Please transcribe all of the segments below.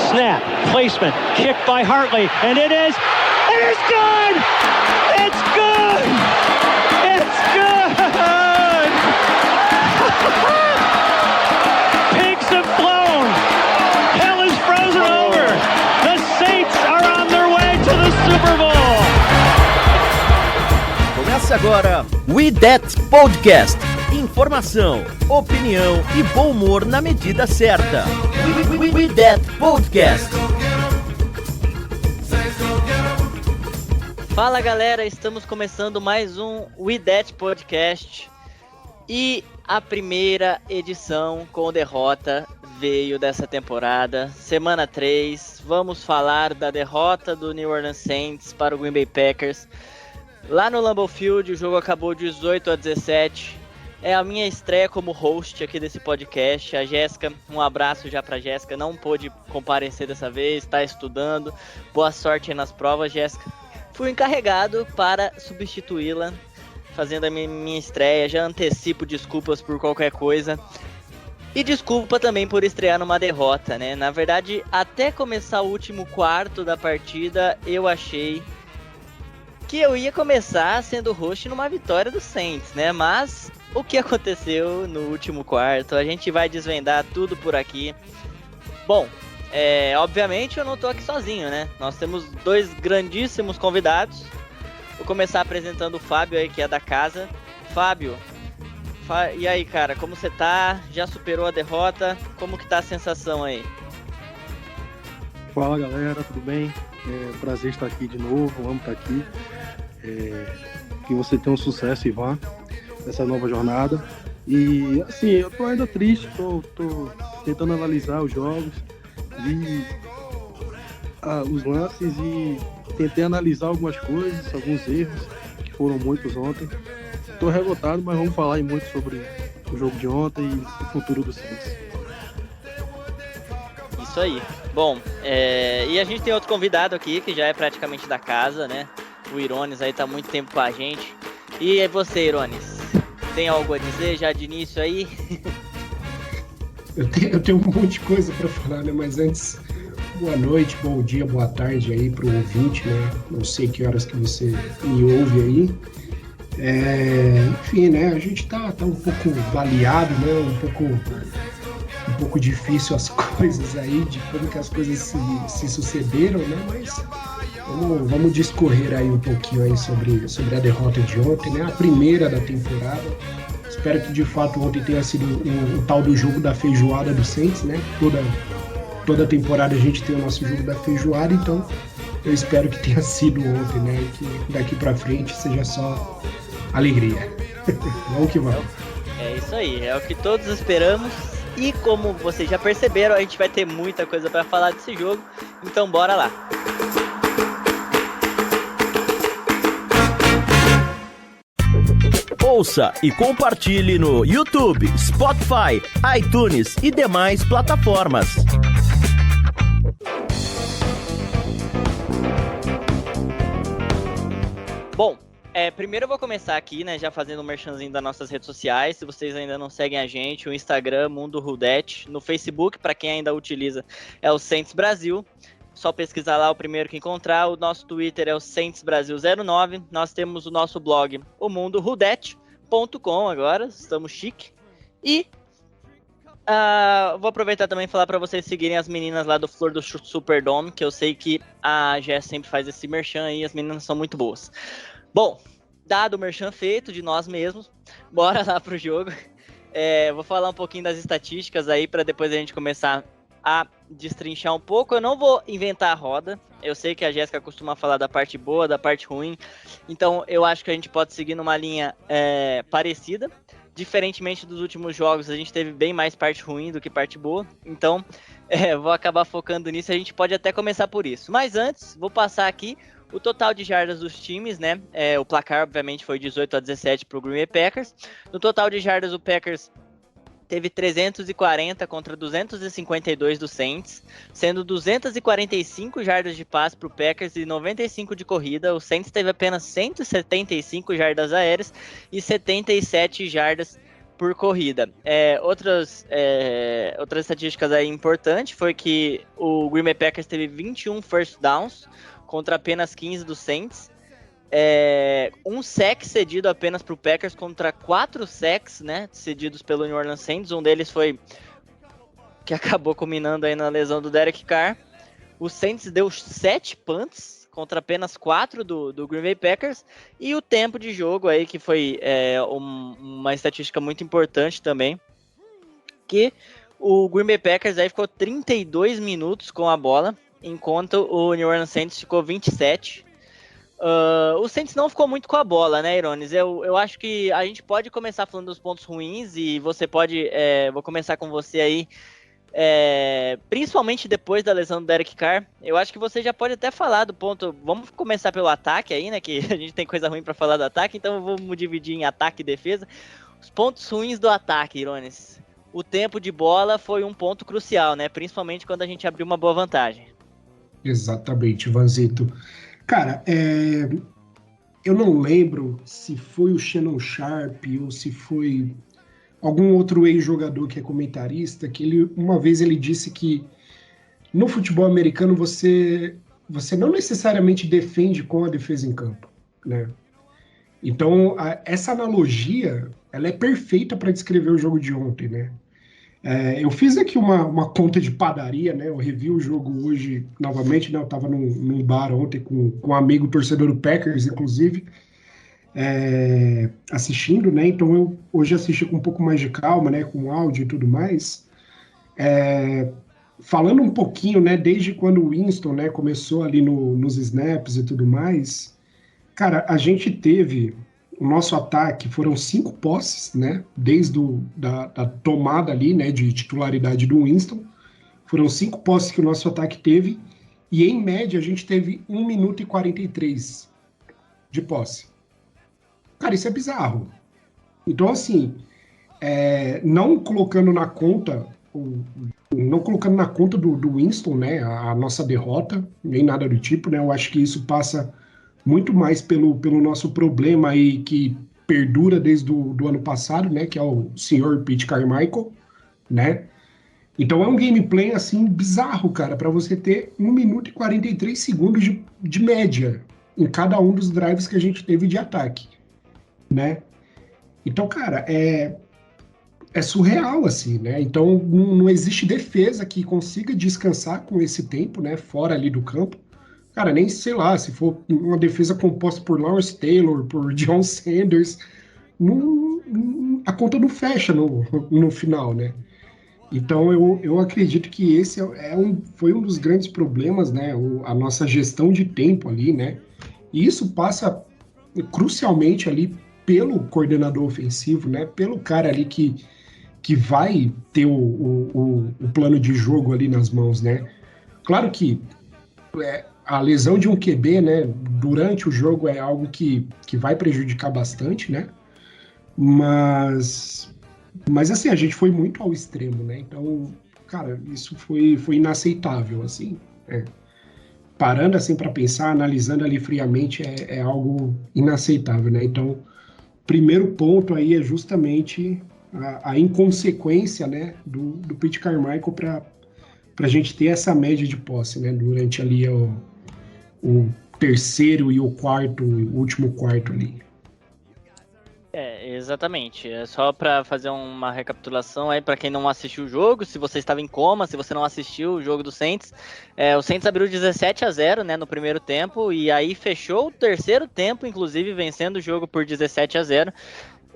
Snap, placement, kick by Hartley, and it is good! It's good! It's good! Pigs have flown! Hell is frozen over! The Saints are on their way to the Super Bowl! Começa agora We That Podcast. Informação, opinião e bom humor na medida certa. We That Podcast. Fala galera, estamos começando mais um We That Podcast e a primeira edição com derrota veio dessa temporada, semana 3, vamos falar da derrota do New Orleans Saints para o Green Bay Packers. Lá no Lambeau Field o jogo acabou 18-17, é a minha estreia como host aqui desse podcast. A Jéssica, um abraço já pra Jéssica, não pôde comparecer dessa vez, está estudando, boa sorte aí nas provas, Jéssica. Fui encarregado para substituí-la, fazendo a minha estreia. Já antecipo desculpas por qualquer coisa. E desculpa também por estrear numa derrota, né? Na verdade, até começar o último quarto da partida, eu achei que eu ia começar sendo host numa vitória do Saints, né? Mas o que aconteceu no último quarto, a gente vai desvendar tudo por aqui. Bom, obviamente eu não tô aqui sozinho, né? Nós temos dois grandíssimos convidados. Vou começar apresentando o Fábio aí, que é da casa. Fábio, e aí, cara, como você tá? Já superou a derrota? Como que tá a sensação aí? Fala galera, tudo bem? Prazer estar aqui de novo, amo estar aqui. Que você tenha um sucesso e vá nessa nova jornada. E assim, eu tô ainda triste, tô tentando analisar os jogos, vi os lances e tentei analisar algumas coisas, alguns erros, que foram muitos ontem. Tô revoltado, mas vamos falar muito sobre o jogo de ontem e o futuro do Saints. Isso aí. Bom, e a gente tem outro convidado aqui, que já é praticamente da casa, né? O Irones aí tá há muito tempo com a gente. E você, Irones? Tem algo a dizer já de início aí? Eu tenho um monte de coisa para falar, né? Mas antes, boa noite, bom dia, boa tarde aí pro ouvinte, né? Não sei que horas que você me ouve aí. Enfim, né? A gente tá um pouco baleado, né? Um pouco difícil as coisas aí, de como que as coisas se sucederam, né? Mas vamos discorrer aí um pouquinho aí sobre a derrota de ontem, né? A primeira da temporada. Espero que de fato ontem tenha sido o tal do jogo da feijoada do Saints, né? Toda temporada a gente tem o nosso jogo da feijoada, então eu espero que tenha sido ontem, né? E que daqui pra frente seja só alegria. Vamos que vamos. É isso aí, é o que todos esperamos. E como vocês já perceberam, a gente vai ter muita coisa para falar desse jogo, então bora lá. Ouça e compartilhe no YouTube, Spotify, iTunes e demais plataformas. Bom, primeiro eu vou começar aqui, né, já fazendo um merchanzinho das nossas redes sociais. Se vocês ainda não seguem a gente, o Instagram, Mundo Rudete, no Facebook, para quem ainda utiliza, é o Saints Brasil. Só pesquisar lá o primeiro que encontrar. O nosso Twitter é o Saints Brasil 09. Nós temos o nosso blog, o mundorudete.com agora, estamos chique. E vou aproveitar também e falar para vocês seguirem as meninas lá do Flor do Superdome, que eu sei que a Jess sempre faz esse merchan aí, as meninas são muito boas. Bom, dado o merchan feito de nós mesmos, bora lá pro jogo. Vou falar um pouquinho das estatísticas aí para depois a gente começar a destrinchar um pouco. Eu não vou inventar a roda. Eu sei que a Jéssica costuma falar da parte boa, da parte ruim. Então eu acho que a gente pode seguir numa linha parecida. Diferentemente dos últimos jogos, a gente teve bem mais parte ruim do que parte boa. Então vou acabar focando nisso. A gente pode até começar por isso. Mas antes, vou passar aqui o total de jardas dos times, né? O placar, obviamente, foi 18-17 para o Green Bay Packers. No total de jardas, o Packers teve 340 contra 252 do Saints, sendo 245 jardas de passe para o Packers e 95 de corrida. O Saints teve apenas 175 jardas aéreas e 77 jardas por corrida. Outras estatísticas aí importantes foi que o Green Bay Packers teve 21 first downs contra apenas 15 do Saints. Um sack cedido apenas para o Packers contra 4 sacks, né, cedidos pelo New Orleans Saints. Um deles foi que acabou culminando aí na lesão do Derek Carr. O Saints deu 7 punts contra apenas 4 do Green Bay Packers. E o tempo de jogo aí, que foi uma estatística muito importante também, que o Green Bay Packers aí ficou 32 minutos com a bola, enquanto o New Orleans Saints ficou 27. O Saints não ficou muito com a bola, né, Irones? Eu acho que a gente pode começar falando dos pontos ruins e você pode... vou começar com você aí, principalmente depois da lesão do Derek Carr. Eu acho que você já pode até falar do ponto... Vamos começar pelo ataque aí, né, que a gente tem coisa ruim para falar do ataque, então vamos dividir em ataque e defesa. Os pontos ruins do ataque, Irones. O tempo de bola foi um ponto crucial, né, principalmente quando a gente abriu uma boa vantagem. Exatamente, Vanzito. Cara, eu não lembro se foi o Shannon Sharp ou se foi algum outro ex-jogador que é comentarista, que uma vez ele disse que no futebol americano você não necessariamente defende com a defesa em campo, né? Então, essa analogia, ela é perfeita para descrever o jogo de ontem, né? Eu fiz aqui uma conta de padaria, né? Eu revi o jogo hoje novamente, né? Eu estava num bar ontem com um amigo torcedor do Packers, inclusive, assistindo, né? Então eu hoje assisti com um pouco mais de calma, né? Com áudio e tudo mais. Falando um pouquinho, né? Desde quando o Winston, né? Começou ali nos snaps e tudo mais, cara, a gente teve... O nosso ataque foram 5 posses, né? Desde da tomada ali, né? De titularidade do Winston. Foram 5 posses que o nosso ataque teve. E, em média, a gente teve 1 minuto e 43 de posse. Cara, isso é bizarro. Então, assim, não colocando na conta... Não colocando na conta do Winston, né? A nossa derrota, nem nada do tipo, né? Eu acho que isso passa... muito mais pelo nosso problema aí que perdura desde do ano passado, né, que é o senhor Pete Carmichael, né? Então é um gameplay, assim, bizarro, cara, para você ter 1 minuto e 43 segundos de média em cada um dos drives que a gente teve de ataque, né? Então, cara, é surreal, assim, né? Então não existe defesa que consiga descansar com esse tempo, né, fora ali do campo. Cara, nem sei lá, se for uma defesa composta por Lawrence Taylor, por John Sanders, a conta não fecha no final, né? Então eu acredito que esse foi um dos grandes problemas, né? A nossa gestão de tempo ali, né? E isso passa crucialmente ali pelo coordenador ofensivo, né? Pelo cara ali que vai ter o plano de jogo ali nas mãos, né? Claro que a lesão de um QB, né, durante o jogo é algo que vai prejudicar bastante, né? Mas assim, a gente foi muito ao extremo, né? Então, cara, isso foi inaceitável, assim. Parando assim para pensar, analisando ali friamente, é algo inaceitável, né? Então, primeiro ponto aí é justamente a inconsequência, né, do Pete Carmichael para a gente ter essa média de posse, né, durante ali o terceiro e o último quarto ali. Exatamente. É só para fazer uma recapitulação aí para quem não assistiu o jogo, se você estava em coma, se você não assistiu o jogo do Saints, o Saints abriu 17-0, né, no primeiro tempo, e aí fechou o terceiro tempo, inclusive vencendo o jogo por 17-0.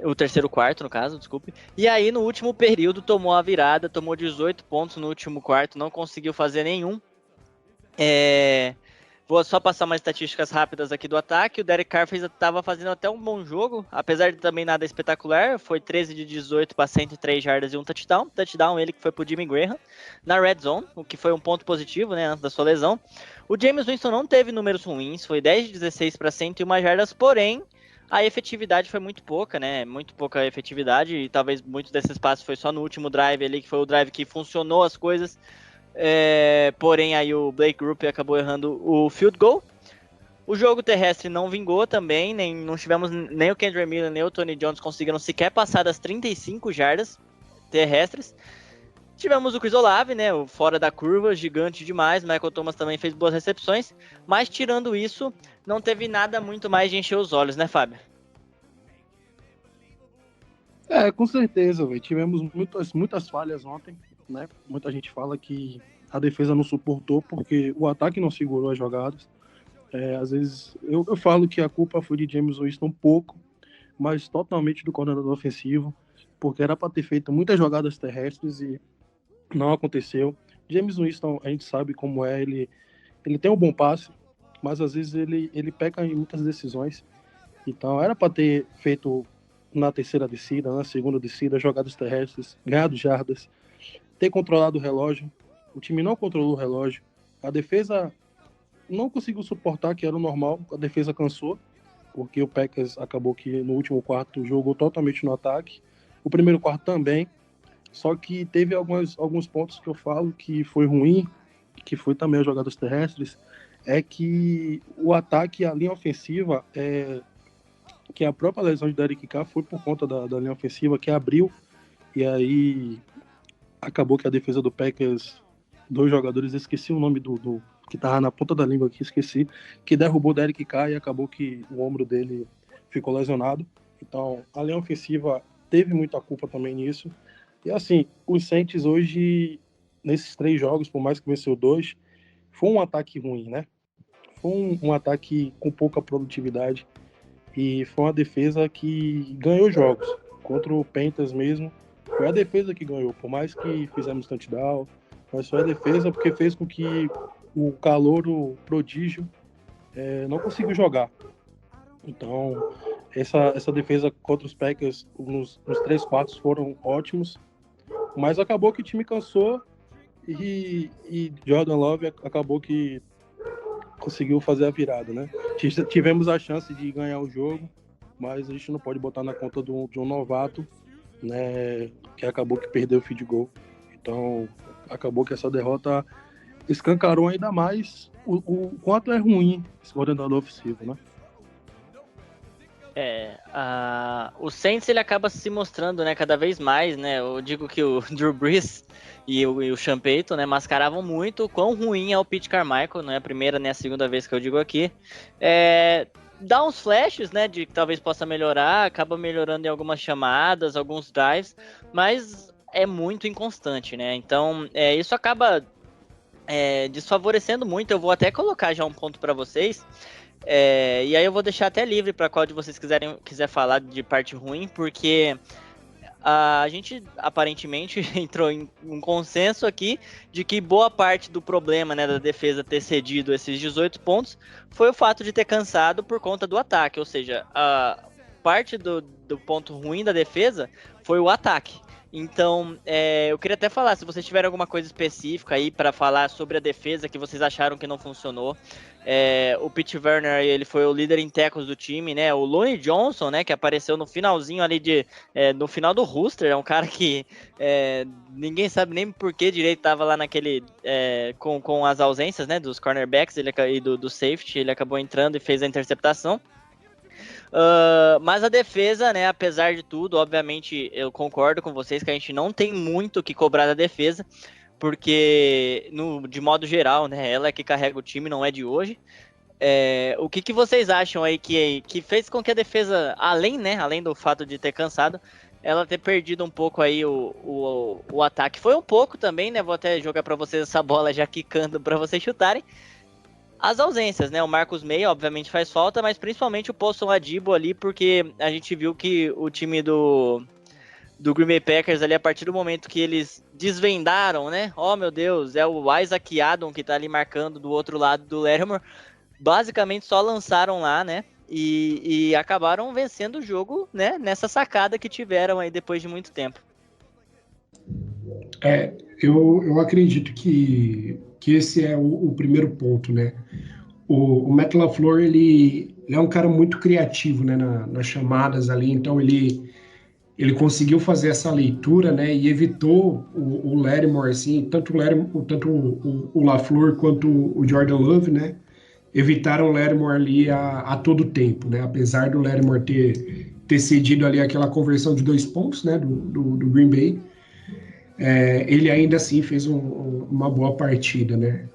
O terceiro quarto, no caso, desculpe. E aí, no último período, tomou a virada, tomou 18 pontos no último quarto, não conseguiu fazer nenhum. Vou só passar umas estatísticas rápidas aqui do ataque. O Derek Carr estava fazendo até um bom jogo, apesar de também nada espetacular. Foi 13 de 18 para 103 jardas e um touchdown. Touchdown ele que foi para o Jimmy Graham na red zone, o que foi um ponto positivo, né, antes da sua lesão. O Jameis Winston não teve números ruins, foi 10 de 16 para 101 jardas, porém a efetividade foi muito pouca, né? Muito pouca efetividade, e talvez muito desses passes foi só no último drive ali, que foi o drive que funcionou as coisas. Porém, aí o Blake Grupe acabou errando o field goal. O jogo terrestre não vingou também, não tivemos nem o Kendrick Miller, nem o Tony Jones conseguiram sequer passar das 35 jardas terrestres. Tivemos o Chris Olave, né, o fora da curva, gigante demais. Michael Thomas também fez boas recepções, mas tirando isso, não teve nada muito mais de encher os olhos, né, Fábio? Com certeza, velho. Tivemos muitas falhas ontem, né? Muita gente fala que a defesa não suportou porque o ataque não segurou as jogadas. Às vezes eu falo que a culpa foi de James Winston um pouco, mas totalmente do coordenador ofensivo, porque era para ter feito muitas jogadas terrestres e não aconteceu. James Winston, a gente sabe como é, ele tem um bom passe, mas às vezes ele peca em muitas decisões. Então era para ter feito na terceira descida, na segunda descida, jogadas terrestres, ganhado jardas, ter controlado o relógio. O time não controlou o relógio. A defesa não conseguiu suportar, que era o normal. A defesa cansou, porque o Packers acabou que no último quarto jogou totalmente no ataque. O primeiro quarto também. Só que teve alguns pontos que eu falo que foi ruim, que foi também as jogadas terrestres, é que o ataque, a linha ofensiva, que a própria lesão de Derek Carr foi por conta da linha ofensiva, que abriu, e aí acabou que a defesa do Packers, 2 jogadores, esqueci o nome do que tava na ponta da língua aqui, esqueci, que derrubou Derek Carr e acabou que o ombro dele ficou lesionado. Então, a linha ofensiva teve muita culpa também nisso. E assim, os Saints hoje, nesses 3 jogos, por mais que venceu 2, foi um ataque ruim, né? Foi um ataque com pouca produtividade e foi uma defesa que ganhou jogos. Contra o Panthers mesmo, foi a defesa que ganhou, por mais que fizemos touchdown, mas foi a defesa porque fez com que o calouro prodígio não conseguiu jogar. Então, essa defesa contra os Packers nos 3 quartos foram ótimos, mas acabou que o time cansou e Jordan Love acabou que conseguiu fazer a virada, né? Tivemos a chance de ganhar o jogo, mas a gente não pode botar na conta de um novato, né, que acabou que perdeu o field goal. Então, acabou que essa derrota escancarou ainda mais o quanto é ruim esse coordenador ofensivo, né? O Saints ele acaba se mostrando, né, cada vez mais, né? Eu digo que o Drew Brees e o Sean Payton, né, mascaravam muito o quão ruim é o Pete Carmichael, não é a primeira nem a segunda vez que eu digo aqui. Dá uns flashes, né, de que talvez possa melhorar, acaba melhorando em algumas chamadas, alguns drives, mas é muito inconstante, né? Então, isso acaba desfavorecendo muito. Eu vou até colocar já um ponto para vocês. E aí eu vou deixar até livre para qual de vocês quiser falar de parte ruim, porque a gente aparentemente entrou em um consenso aqui de que boa parte do problema, né, da defesa ter cedido esses 18 pontos foi o fato de ter cansado por conta do ataque, ou seja, a parte do ponto ruim da defesa foi o ataque. Então, eu queria até falar, se vocês tiverem alguma coisa específica aí para falar sobre a defesa que vocês acharam que não funcionou. O Pete Werner, ele foi o líder em tackles do time, né? O Lonnie Johnson, né, que apareceu no finalzinho ali no final do roster, é um cara que ninguém sabe nem por que direito estava lá naquele com as ausências, né, dos cornerbacks e do safety, ele acabou entrando e fez a interceptação. Mas a defesa, né, apesar de tudo, obviamente eu concordo com vocês que a gente não tem muito o que cobrar da defesa, porque de modo geral, né, ela é que carrega o time, não é de hoje. O que vocês acham aí que fez com que a defesa, além do fato de ter cansado, ela ter perdido um pouco aí o ataque? Foi um pouco também, né, vou até jogar para vocês essa bola já quicando para vocês chutarem. As ausências, né? O Marcus May, obviamente, faz falta, mas principalmente o Paulson Adebo ali, porque a gente viu que o time do Green Bay Packers ali, a partir do momento que eles desvendaram, né? Oh, meu Deus, é o Isaac Adon que tá ali marcando do outro lado do Lattimore. Basicamente só lançaram lá, né? E acabaram vencendo o jogo, né? Nessa sacada que tiveram aí depois de muito tempo. Eu acredito que esse é o primeiro ponto, né? O Matt LaFleur, ele ele é um cara muito criativo, né, nas chamadas ali, então ele conseguiu fazer essa leitura, né, e evitou o Lattimore, assim, tanto o LaFleur quanto o Jordan Love, né, evitaram o Lattimore ali a todo tempo, né, apesar do Lattimore ter cedido ali aquela conversão de 2 pontos, né, do Green Bay, ele ainda assim fez uma boa partida, né.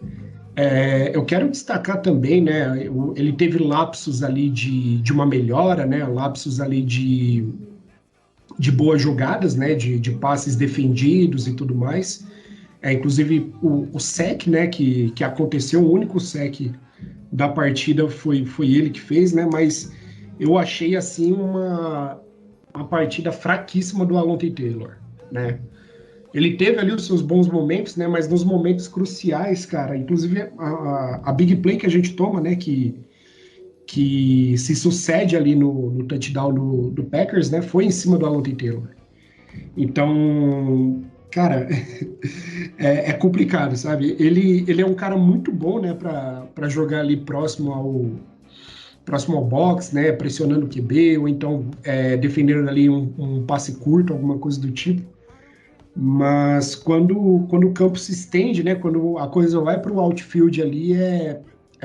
Eu quero destacar também, né, ele teve lapsos ali de uma melhora, né, lapsos ali de boas jogadas, né, de passes defendidos e tudo mais. Inclusive o sec, né, que aconteceu, o único sec da partida foi ele que fez, né, mas eu achei assim uma partida fraquíssima do Alontae Taylor, né. Ele teve ali os seus bons momentos, né, mas nos momentos cruciais, cara, inclusive a big play que a gente toma, né, que se sucede ali no touchdown do Packers, né, foi em cima do Alontae Taylor. Então, cara, é complicado, sabe? Ele é um cara muito bom, né, para jogar ali próximo ao box, né, pressionando o QB, ou então defendendo ali um passe curto, alguma coisa do tipo. Mas quando o campo se estende, né, quando a coisa vai para o outfield ali, é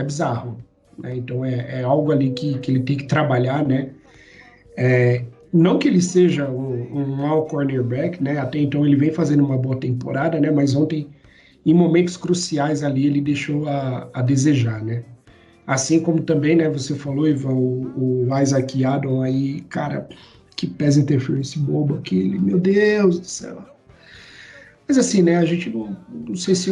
bizarro. Né? Então é algo ali que ele tem que trabalhar, né? Não que ele seja um mau cornerback, né? Até então ele vem fazendo uma boa temporada, né? Mas ontem, em momentos cruciais ali, ele deixou a desejar, né? Assim como também, né? Você falou, Ivan, o Isaac Adon aí, cara, que pass interference bobo aquele, meu Deus do céu. Mas assim, né? A gente não sei se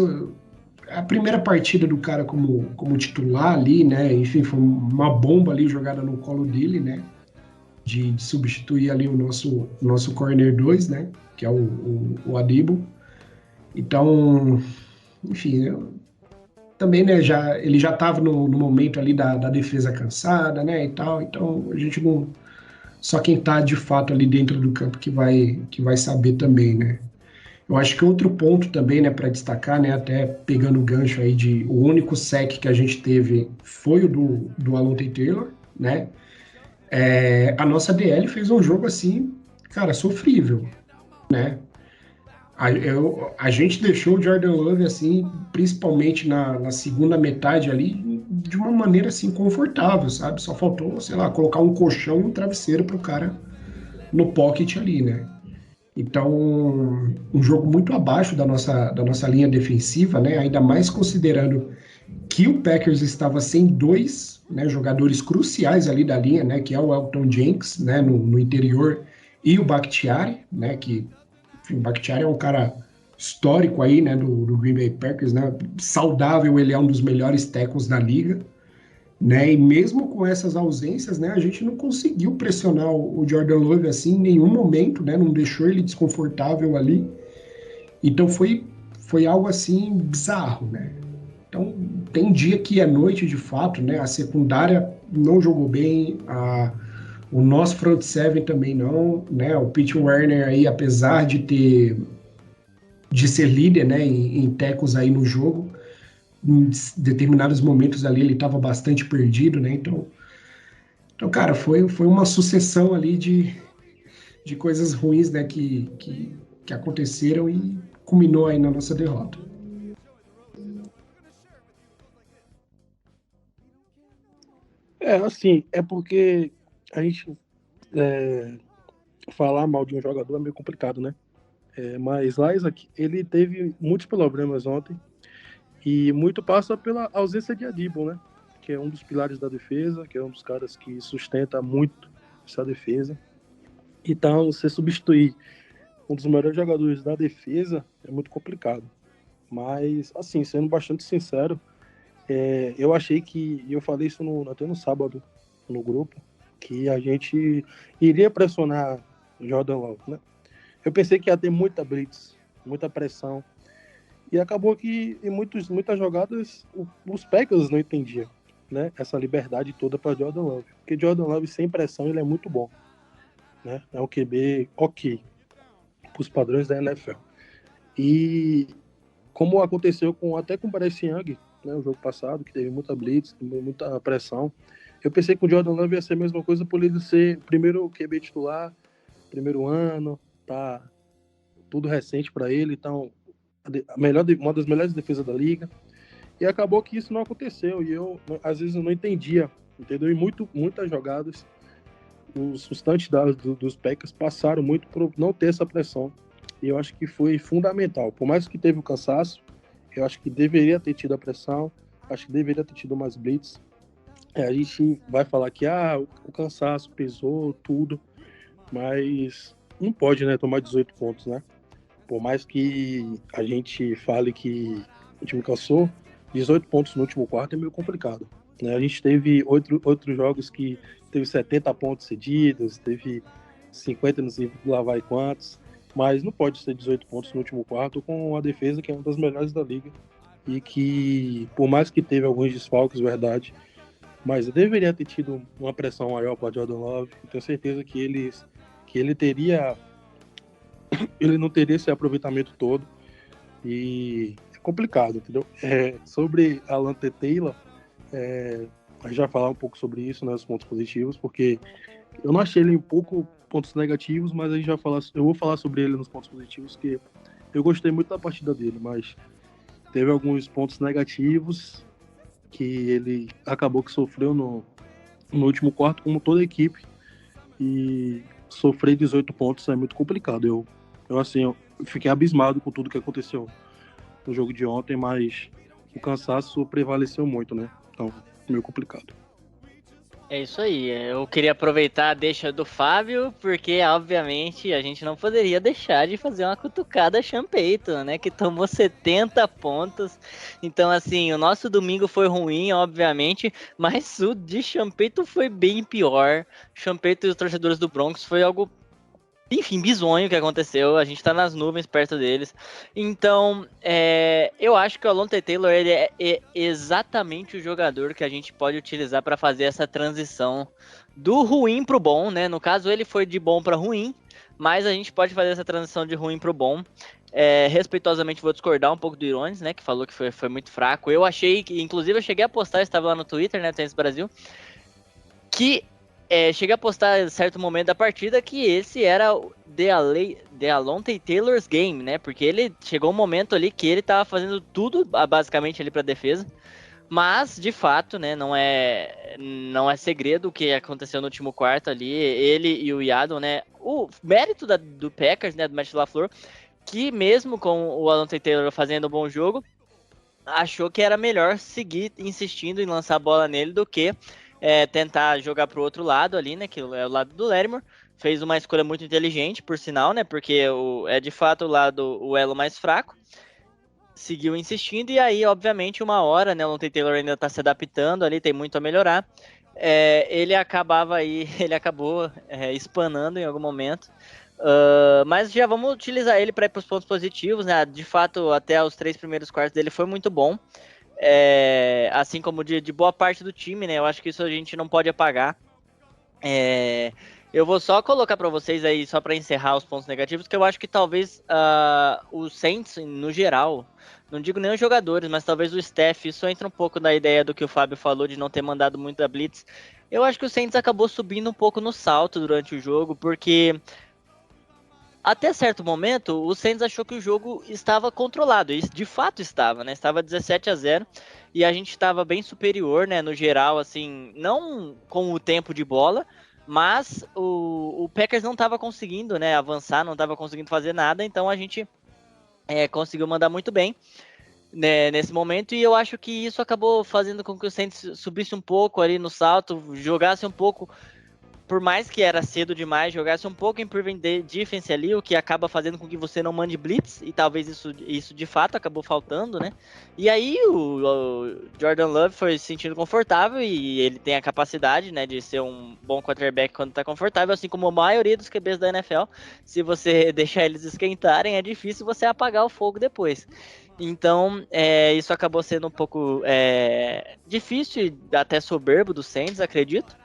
a primeira partida do cara como titular ali, né? Enfim, foi uma bomba ali jogada no colo dele, né? De substituir ali o nosso corner 2, né? Que é o Adibo. Então, enfim, também, né? Ele já estava no momento ali da defesa cansada, né? E tal. Então, a gente não. Só quem está de fato ali dentro do campo que vai saber também, né? Eu acho que outro ponto também, né, para destacar, né, até pegando o gancho aí o único sec que a gente teve foi o do Alontae Taylor, né? A nossa DL fez um jogo assim, cara, sofrível, né? A gente deixou o Jordan Love assim, principalmente na segunda metade ali, de uma maneira assim confortável, sabe? Só faltou, sei lá, colocar um colchão e um travesseiro pro cara no pocket ali, né? Então, um jogo muito abaixo da nossa linha defensiva, né? Ainda mais considerando que o Packers estava sem 2, né, jogadores cruciais ali da linha, né? Que é o Elton Jenkins, né? No interior, e o Bakhtiari, né? Que, enfim, o Bakhtiari é um cara histórico aí, né? Do Green Bay Packers, né? Saudável, ele é um dos melhores tackles da liga. Né? E mesmo com essas ausências, né, a gente não conseguiu pressionar o Jordan Love assim em nenhum momento, né? Não deixou ele desconfortável ali. Então foi algo assim bizarro, né? Então tem dia que é noite de fato, né? A secundária não jogou bem, o nosso front seven também não, né? O Pete Werner aí, apesar de ser líder, né, em tackles aí no jogo, em determinados momentos ali ele estava bastante perdido, né? Então, cara, foi uma sucessão ali de coisas ruins, né, que aconteceram e culminou aí na nossa derrota. Assim, é porque a gente falar mal de um jogador é meio complicado, né? Mas lá, Isaac, ele teve muitos problemas ontem e muito passa pela ausência de Adibo, né? Que é um dos pilares da defesa, que é um dos caras que sustenta muito essa defesa. Então, você substituir um dos melhores jogadores da defesa é muito complicado. Mas, assim, sendo bastante sincero, eu achei que, e eu falei isso até no sábado no grupo, que a gente iria pressionar o Jordan Love, né? Eu pensei que ia ter muita blitz, muita pressão, e acabou que em muitas jogadas os Packers não entendiam, né? Essa liberdade toda para Jordan Love, porque Jordan Love sem pressão ele é muito bom, né? É um QB ok, para os padrões da NFL. E como aconteceu até com o Bryce Young, né, o jogo passado, que teve muita blitz, muita pressão, Eu pensei que o Jordan Love ia ser a mesma coisa por ele ser primeiro QB titular, primeiro ano, tá tudo recente para ele, então uma das melhores defesas da liga. E acabou que isso não aconteceu, e eu, às vezes, eu não entendia, entendeu? E muitas jogadas, os touchdowns dos Packers passaram muito por não ter essa pressão. E eu acho que foi fundamental. Por mais que teve o cansaço, eu acho que deveria ter tido a pressão, acho que deveria ter tido mais blitz. A gente vai falar que o cansaço pesou, tudo, mas não pode, né, tomar 18 pontos, né? Por mais que a gente fale que o time cansou, 18 pontos no último quarto é meio complicado, né? A gente teve outros jogos que teve 70 pontos cedidos, teve 50 não sei lá vai quantos, mas não pode ser 18 pontos no último quarto com a defesa que é uma das melhores da liga e que, por mais que teve alguns desfalques, verdade, mas deveria ter tido uma pressão maior para Jordan Love. Eu tenho certeza que ele não teria esse aproveitamento todo e é complicado, entendeu? Sobre Alontae Taylor, a gente vai falar um pouco sobre isso, né, os pontos positivos, porque eu não achei ele um pouco pontos negativos, mas a gente eu vou falar sobre ele nos pontos positivos, que eu gostei muito da partida dele, mas teve alguns pontos negativos que ele acabou que sofreu no último quarto, como toda a equipe, e sofrer 18 pontos é muito complicado. Eu fiquei abismado com tudo que aconteceu no jogo de ontem, mas o cansaço prevaleceu muito, né? Então, meio complicado. É isso aí, eu queria aproveitar a deixa do Fábio, porque obviamente a gente não poderia deixar de fazer uma cutucada a Sean Payton, né, que tomou 70 pontos, então assim, o nosso domingo foi ruim, obviamente, mas o de Sean Payton foi bem pior. Sean Payton e os torcedores do Broncos foi algo, enfim, bizonho que aconteceu, a gente tá nas nuvens perto deles. Então, eu acho que o Alontae Taylor ele é exatamente o jogador que a gente pode utilizar para fazer essa transição do ruim pro bom, né? No caso, ele foi de bom para ruim, mas a gente pode fazer essa transição de ruim pro bom. Respeitosamente vou discordar um pouco do Irones, né? Que falou que foi muito fraco. Eu achei que, inclusive, eu cheguei a postar, estava lá no Twitter, né? Tênis Brasil, que cheguei a postar em certo momento da partida que esse era o The Alontae Taylor's game, né? Porque ele chegou um momento ali que ele tava fazendo tudo basicamente ali pra defesa. Mas, de fato, né, não é segredo o que aconteceu no último quarto ali. Ele e o Yaddle, né? O mérito do Packers, né, do Matt LaFleur, que mesmo com o Alontae Taylor fazendo um bom jogo, achou que era melhor seguir insistindo em lançar a bola nele do que tentar jogar pro outro lado ali, né, que é o lado do Lattimore. Fez uma escolha muito inteligente, por sinal, né, porque é de fato o elo mais fraco. Seguiu insistindo e aí, obviamente, uma hora, né, o Alontae Taylor ainda tá se adaptando ali, tem muito a melhorar. Ele acabou espanando em algum momento. Mas já vamos utilizar ele para ir para os pontos positivos, né? De fato, até os 3 primeiros quartos dele foi muito bom. Assim como de boa parte do time, né? Eu acho que isso a gente não pode apagar. Eu vou só colocar para vocês aí, só para encerrar os pontos negativos, que eu acho que talvez o Saints, no geral, não digo nem os jogadores, mas talvez o staff, isso entra um pouco na ideia do que o Fábio falou, de não ter mandado muito da blitz. Eu acho que o Saints acabou subindo um pouco no salto durante o jogo, porque até certo momento, o Saints achou que o jogo estava controlado, e de fato estava, né? Estava 17-0 e a gente estava bem superior, né? No geral, assim, não com o tempo de bola, mas o Packers não estava conseguindo, né, avançar, não estava conseguindo fazer nada, então a gente conseguiu mandar muito bem, né, nesse momento, e eu acho que isso acabou fazendo com que o Saints subisse um pouco ali no salto, jogasse um pouco, por mais que era cedo demais, jogasse um pouco em Proven Defense ali, o que acaba fazendo com que você não mande blitz, e talvez isso de fato acabou faltando, né? E aí o Jordan Love foi se sentindo confortável, e ele tem a capacidade, né, de ser um bom quarterback quando tá confortável, assim como a maioria dos QBs da NFL. Se você deixar eles esquentarem, é difícil você apagar o fogo depois. Então, isso acabou sendo um pouco difícil e até soberbo do Saints, acredito.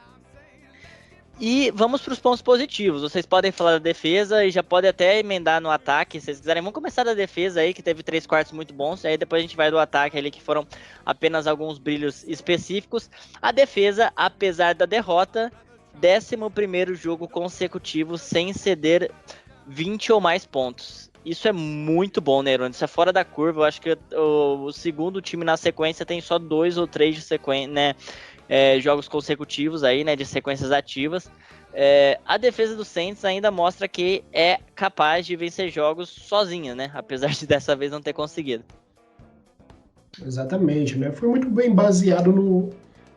E vamos para os pontos positivos. Vocês podem falar da defesa e já podem até emendar no ataque, se vocês quiserem. Vamos começar da defesa aí, que teve 3/4 muito bons. Aí depois a gente vai do ataque ali, que foram apenas alguns brilhos específicos. A defesa, apesar da derrota, 11º jogo consecutivo sem ceder 20 ou mais pontos. Isso é muito bom, né, Irônio? Isso é fora da curva. Eu acho que o segundo time na sequência tem só 2 ou 3 de sequência, né? Jogos consecutivos aí, né, de sequências ativas. A defesa do Saints ainda mostra que é capaz de vencer jogos sozinha, né, apesar de dessa vez não ter conseguido. Exatamente, né? Foi muito bem baseado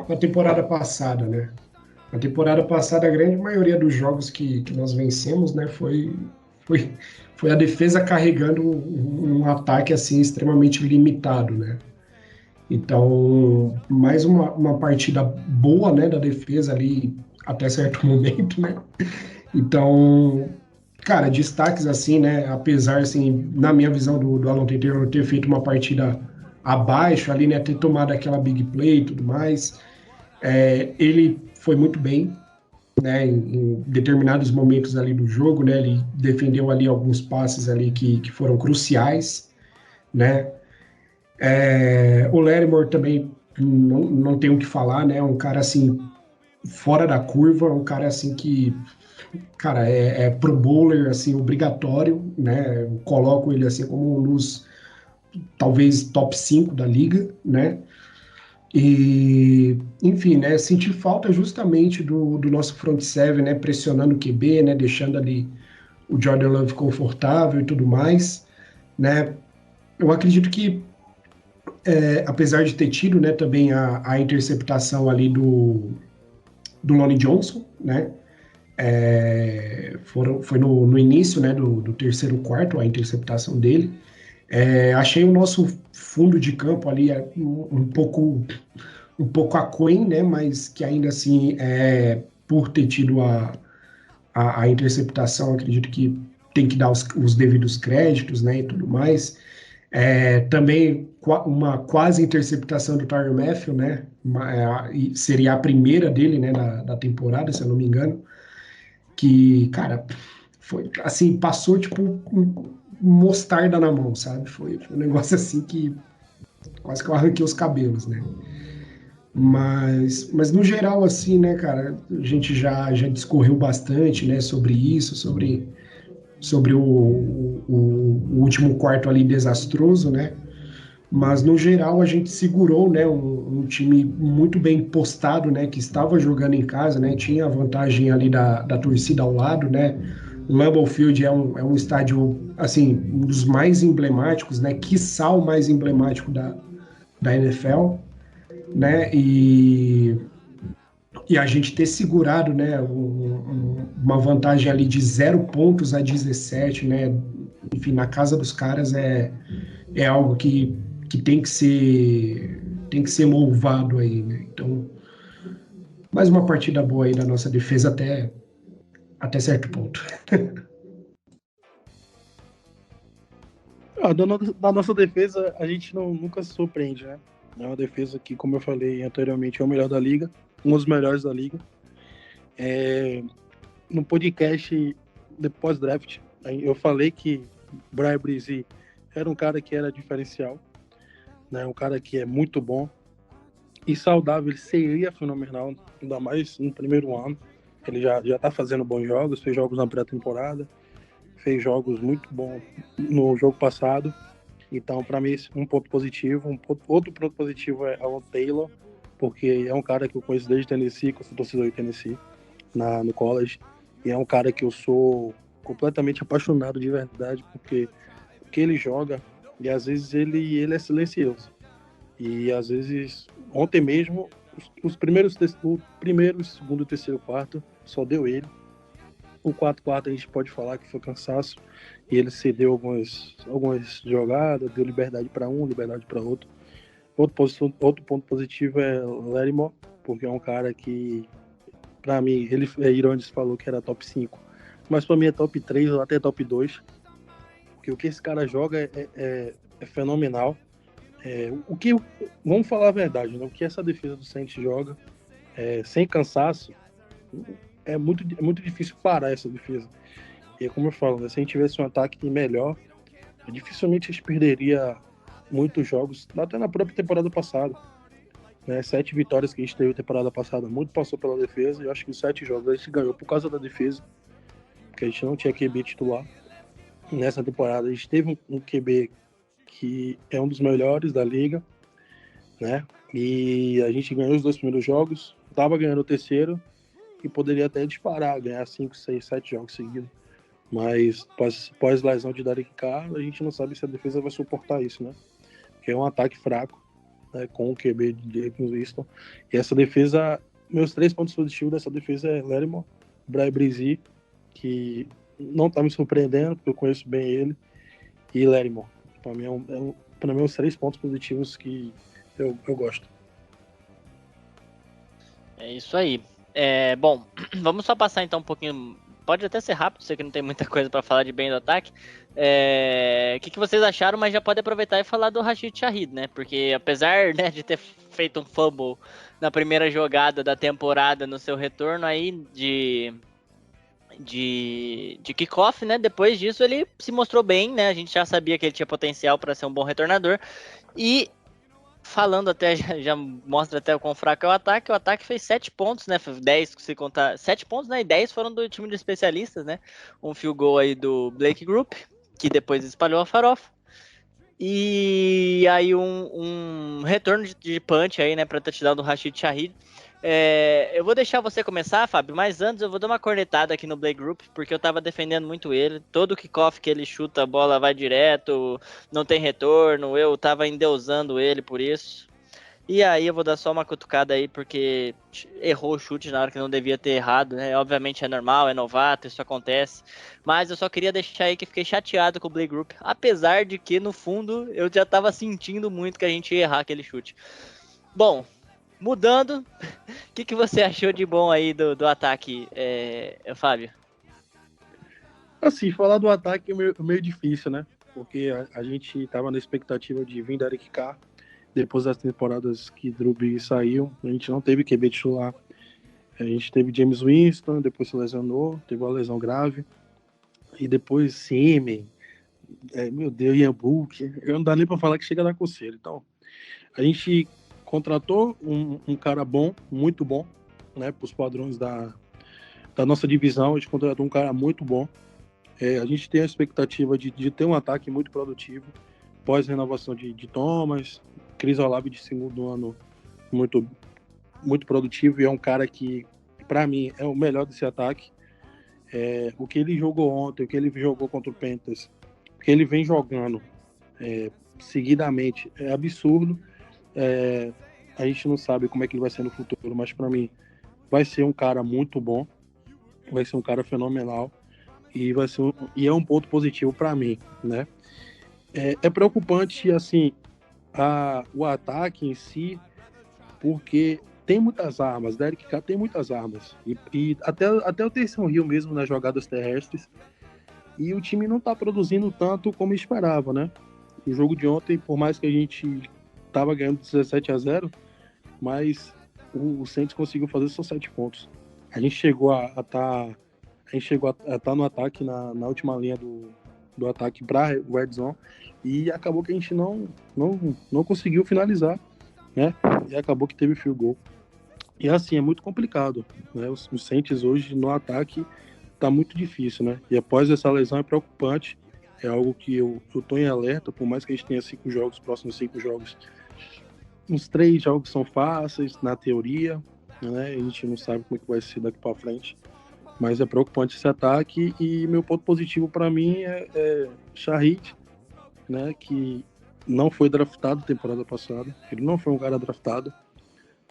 na temporada passada, né? Na temporada passada, a grande maioria dos jogos que nós vencemos, né, foi a defesa carregando um ataque assim extremamente limitado, né? Então, mais uma partida boa, né, da defesa ali até certo momento, né? Então, cara, destaques assim, né, apesar, assim, na minha visão do Alan Taylor ter feito uma partida abaixo ali, né, ter tomado aquela big play e tudo mais, ele foi muito bem, né, em determinados momentos ali do jogo, né, ele defendeu ali alguns passes ali que foram cruciais, né. O Lattimore também não tem o que falar, né? Um cara assim fora da curva, um cara assim que, cara, é pro bowler assim obrigatório, né? Eu coloco ele assim como um dos talvez top 5 da liga, né? E, enfim, né? Senti falta justamente do nosso front seven, né? Pressionando o QB, né? Deixando ali o Jordan Love confortável e tudo mais, né? Eu acredito que apesar de ter tido, né, também a interceptação ali do Lonnie Johnson, né, foi no início, né, do terceiro quarto, a interceptação dele. Achei o nosso fundo de campo ali um pouco aquém, né, mas que ainda assim, por ter tido a interceptação, acredito que tem que dar os devidos créditos, né, e tudo mais. Também uma quase interceptação do Tyrann Mathieu, né? Seria a primeira dele, né, da temporada, se eu não me engano. Que, cara, foi assim, passou tipo mostarda na mão, sabe? Foi um negócio assim que quase que eu arranquei os cabelos, né? Mas no geral, assim, né, cara, a gente já discorreu bastante, né, sobre isso, sobre o último quarto ali desastroso, né? Mas no geral a gente segurou, né, um time muito bem postado, né, que estava jogando em casa, né, tinha a vantagem ali da torcida ao lado, né. O Lambeau Field é um estádio, assim, um dos mais emblemáticos, né, quiçá o mais emblemático da NFL, né, e a gente ter segurado, né, uma vantagem ali de 0 pontos a 17, né, enfim, na casa dos caras é algo que tem que ser louvado aí, né? Então, mais uma partida boa aí da nossa defesa até certo ponto. Da nossa defesa, a gente nunca se surpreende, né? É uma defesa que, como eu falei anteriormente, é o melhor da liga, um dos melhores da liga. No podcast de pós-draft, eu falei que Brian Bresee era um cara que era diferencial, né? Um cara que é muito bom e saudável, ele seria fenomenal, ainda mais no primeiro ano. Ele já tá fazendo bons jogos, fez jogos na pré-temporada, fez jogos muito bons no jogo passado. Então, para mim, um ponto positivo. Outro ponto positivo é Alan Taylor, porque é um cara que eu conheço desde Tennessee, que eu sou torcedor de Tennessee, no college, e é um cara que eu sou completamente apaixonado de verdade, porque o que ele joga, e às vezes ele é silencioso. E às vezes, ontem mesmo, o primeiro, segundo, terceiro, quarto, só deu ele. O 4-4 a gente pode falar que foi cansaço, e ele cedeu algumas jogadas, deu liberdade para um, liberdade para outro. Outro ponto positivo é o Lattimore, porque é um cara que, para mim, Irones falou que era top 5, mas para mim é top 3 ou até top 2, porque o que esse cara joga é fenomenal. Vamos falar a verdade, né? O que essa defesa do Saints joga, sem cansaço, é muito difícil parar essa defesa. E é como eu falo, né, se a gente tivesse um ataque melhor, dificilmente a gente perderia muitos jogos, até na própria temporada passada. Né, 7 vitórias que a gente teve na temporada passada, muito passou pela defesa, e eu acho que os 7 jogos a gente ganhou por causa da defesa, porque a gente não tinha QB titular. Nessa temporada a gente teve um QB que é um dos melhores da liga, né? E a gente ganhou os 2 primeiros jogos, estava ganhando o terceiro e poderia até disparar, ganhar 5, 6, 7 jogos seguidos. Mas pós lesão de Derek Carr, a gente não sabe se a defesa vai suportar isso, né? Porque é um ataque fraco, né, com o QB de James Winston. E essa defesa, meus 3 pontos positivos dessa defesa é Lattimore, Bryan Bresee, que não tá me surpreendendo, porque eu conheço bem ele, e Lattimore. Para mim, os 3 pontos positivos que eu gosto. É isso aí. Bom, vamos só passar então um pouquinho. Pode até ser rápido, sei que não tem muita coisa para falar de bem do ataque. O que vocês acharam, mas já pode aproveitar e falar do Rashid Shaheed, né? Porque apesar, né, de ter feito um fumble na primeira jogada da temporada no seu retorno aí de kickoff, né? Depois disso ele se mostrou bem, né? A gente já sabia que ele tinha potencial para ser um bom retornador. E falando até, já mostra até o quão fraco é o ataque fez 7 pontos, né, 10 se contar, 7 pontos, né, e 10 foram do time de especialistas, né, um field goal aí do Blake Group, que depois espalhou a farofa, e aí um retorno de punch aí, né, pra touchdown do Rashid Shaheed. Eu vou deixar você começar, Fábio, mas antes eu vou dar uma cornetada aqui no Blake Group, porque eu tava defendendo muito ele. Todo kickoff que ele chuta, a bola vai direto, não tem retorno. Eu tava endeusando ele por isso. E aí eu vou dar só uma cutucada aí, porque errou o chute na hora que não devia ter errado, né? Obviamente é normal, é novato, isso acontece. Mas eu só queria deixar aí que fiquei chateado com o Blake Group, apesar de que no fundo eu já tava sentindo muito que a gente ia errar aquele chute. Bom, mudando, o que você achou de bom aí do ataque, Fábio? Assim, falar do ataque é meio difícil, né? Porque a gente estava na expectativa de vir Derek Carr, depois das temporadas que Drew Brees saiu, a gente não teve QB titular. A gente teve James Winston, depois se lesionou, teve uma lesão grave, e depois Simen, meu Deus, Ian Book, eu não dá nem para falar que chega na coceira. Então, a gente contratou um cara bom, muito bom, né, para os padrões da nossa divisão. A gente contratou um cara muito bom. A gente tem a expectativa de ter um ataque muito produtivo, pós-renovação de Thomas, Chris Olave de segundo ano muito, muito produtivo, e é um cara que, para mim, é o melhor desse ataque. O que ele jogou ontem, o que ele jogou contra o Panthers, o que ele vem jogando seguidamente é absurdo. A gente não sabe como é que ele vai ser no futuro, mas para mim vai ser um cara muito bom, vai ser um cara fenomenal, e é um ponto positivo para mim, né? É preocupante, assim, o ataque em si, porque tem muitas armas, Derek Carr tem muitas armas, e até o Taysom Hill mesmo nas jogadas terrestres, e o time não está produzindo tanto como esperava, né? O jogo de ontem, por mais que a gente estava ganhando 17-0, mas o Saints conseguiu fazer só 7 pontos. A gente chegou a estar no ataque na última linha do ataque para o Red Zone, e acabou que a gente não conseguiu finalizar, né? E acabou que teve field goal. E assim, é muito complicado, né? Os Saints hoje no ataque tá muito difícil, né? E após essa lesão é preocupante. É algo que eu tô em alerta, por mais que a gente tenha 5 jogos, próximos 5 jogos. Uns 3 jogos são fáceis, na teoria, né? A gente não sabe como é que vai ser daqui para frente. Mas é preocupante esse ataque, e meu ponto positivo para mim é Shaheed, né? Que não foi draftado temporada passada. Ele não foi um cara draftado.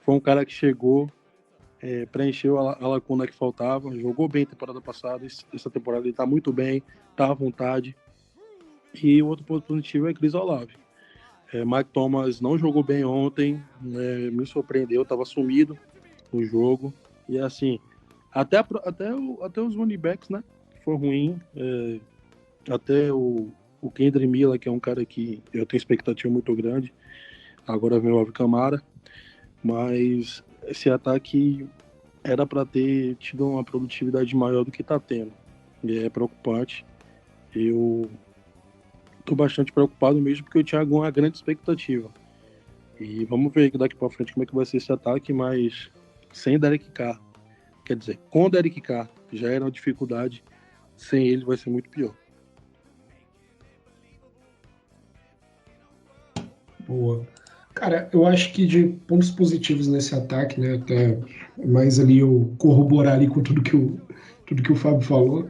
Foi um cara que chegou, preencheu a lacuna que faltava, jogou bem temporada passada. Essa temporada ele tá muito bem, tá à vontade. E o outro ponto positivo é Chris Olave. Mike Thomas não jogou bem ontem, me surpreendeu, estava sumido no jogo. E assim, até os running backs, né? Foi ruim. Até o Kendrick Miller, que é um cara que eu tenho expectativa muito grande. Agora vem o Alvin Kamara. Mas esse ataque era para ter tido uma produtividade maior do que está tendo. E é preocupante. Eu estou bastante preocupado mesmo porque eu tinha uma grande expectativa. E vamos ver daqui para frente como é que vai ser esse ataque, mas sem Derek Carr. Quer dizer, com Derek Carr já era uma dificuldade, sem ele vai ser muito pior. Boa. Cara, eu acho que de pontos positivos nesse ataque, né? Até mais ali eu corroborar ali com tudo que o Fábio falou.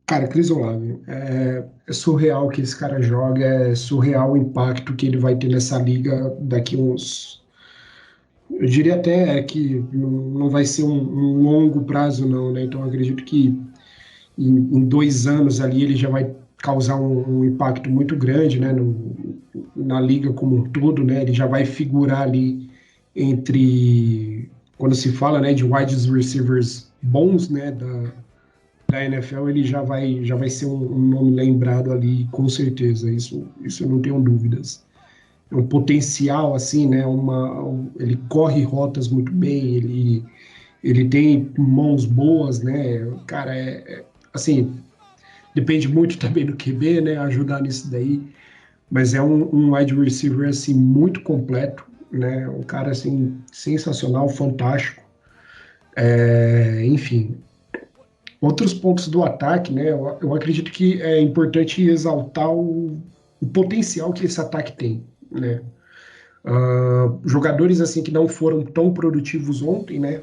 Cara, Chris Olave, é surreal o que esse cara joga, é surreal o impacto que ele vai ter nessa liga daqui uns. Eu diria até que não vai ser um longo prazo, não, né? Então eu acredito que em 2 anos ali ele já vai causar um impacto muito grande, né, na liga como um todo, né, ele já vai figurar ali entre, quando se fala, né, de wide receivers bons, né, da NFL, ele já vai ser um nome lembrado ali, com certeza, isso eu não tenho dúvidas. É um potencial, assim, né, ele corre rotas muito bem, ele tem mãos boas, né, cara, assim, depende muito também do QB, né? Ajudar nisso daí. Mas é um wide receiver, assim, muito completo, né? Um cara, assim, sensacional, fantástico. Enfim. Outros pontos do ataque, né? Eu acredito que é importante exaltar o potencial que esse ataque tem, né? Jogadores, assim, que não foram tão produtivos ontem, né?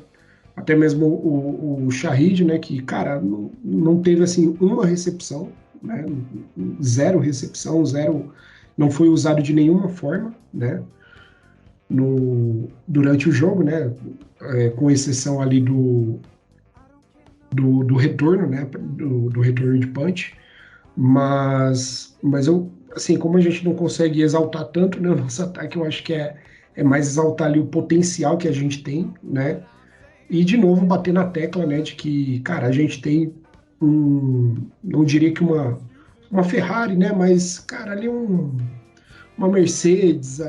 Até mesmo o Shahid, né? Que, cara, não teve, assim, uma recepção, né? Zero recepção, zero, não foi usado de nenhuma forma, né? Durante o jogo, né? Com exceção ali do retorno, né? Do retorno de punch. Mas eu, assim, como a gente não consegue exaltar tanto, né, o nosso ataque, eu acho que é mais exaltar ali o potencial que a gente tem, né? E, de novo, bater na tecla, né, de que, cara, a gente tem não diria que uma Ferrari, né, mas, cara, ali uma Mercedes,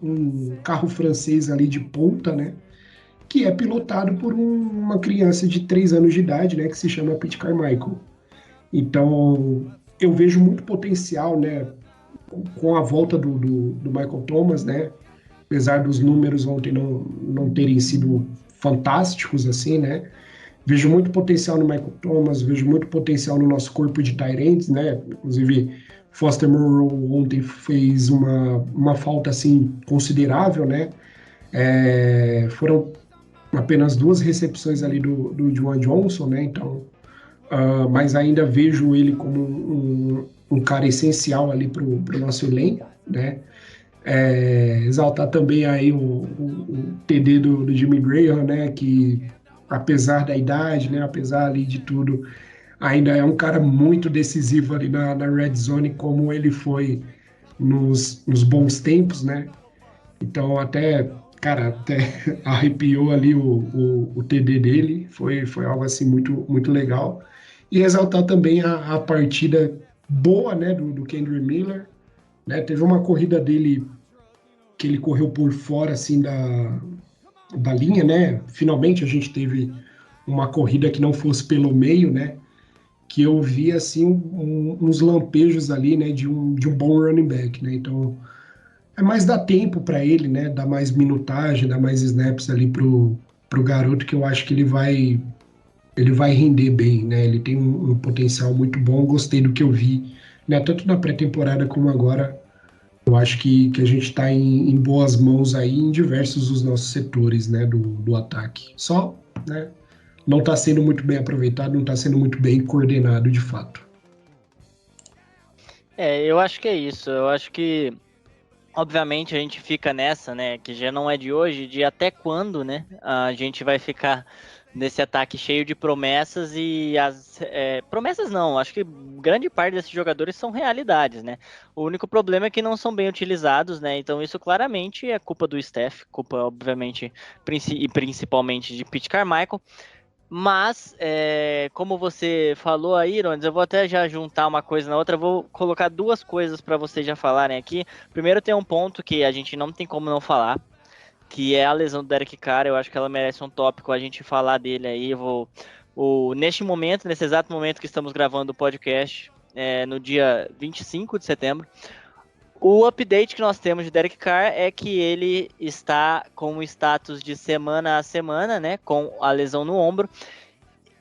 um carro francês ali de ponta, né, que é pilotado por uma criança de 3 anos de idade, né, que se chama Pete Carmichael. Então, eu vejo muito potencial, né, com a volta do Michael Thomas, né, apesar dos números ontem não terem sido fantásticos, assim, né? Vejo muito potencial no Michael Thomas, vejo muito potencial no nosso corpo de tight ends, né? Inclusive, Foster Moreau ontem fez uma falta, assim, considerável, né? Foram apenas 2 recepções ali do Juwan Johnson, né? Então, mas ainda vejo ele como um cara essencial ali para o nosso elenco, né? Exaltar também aí o TD do Jimmy Graham, né, que apesar da idade, né, apesar ali de tudo, ainda é um cara muito decisivo ali na red zone, como ele foi nos bons tempos, né? Então até arrepiou ali o TD dele, foi algo assim muito, muito legal. E exaltar também a partida boa, né, do Kendre Miller, né? Teve uma corrida dele que ele correu por fora assim da linha, né? Finalmente a gente teve uma corrida que não fosse pelo meio, né? Que eu vi assim uns lampejos ali, né? De um bom running back, né? Então é mais dar tempo para ele, né? Dar mais minutagem, dar mais snaps ali pro garoto, que eu acho que ele vai render bem, né? Ele tem um potencial muito bom. Gostei do que eu vi, né? Tanto na pré-temporada como agora. Eu acho que a gente está em boas mãos aí em diversos dos nossos setores, né, do ataque. Só, né, não está sendo muito bem aproveitado, não está sendo muito bem coordenado de fato. Eu acho que é isso. Eu acho que, obviamente, a gente fica nessa, né, que já não é de hoje, de até quando, né, a gente vai ficar nesse ataque cheio de promessas e promessas não, acho que grande parte desses jogadores são realidades, né? O único problema é que não são bem utilizados, né? Então isso claramente é culpa do staff, culpa obviamente e principalmente de Pete Carmichael. Mas, como você falou aí, Irones, eu vou até já juntar uma coisa na outra, vou colocar 2 coisas para vocês já falarem aqui. Primeiro tem um ponto que a gente não tem como não falar, que é a lesão do Derek Carr. Eu acho que ela merece um tópico a gente falar dele aí. Neste momento, nesse exato momento que estamos gravando o podcast, no dia 25 de setembro, o update que nós temos de Derek Carr é que ele está com o status de semana a semana, né, com a lesão no ombro,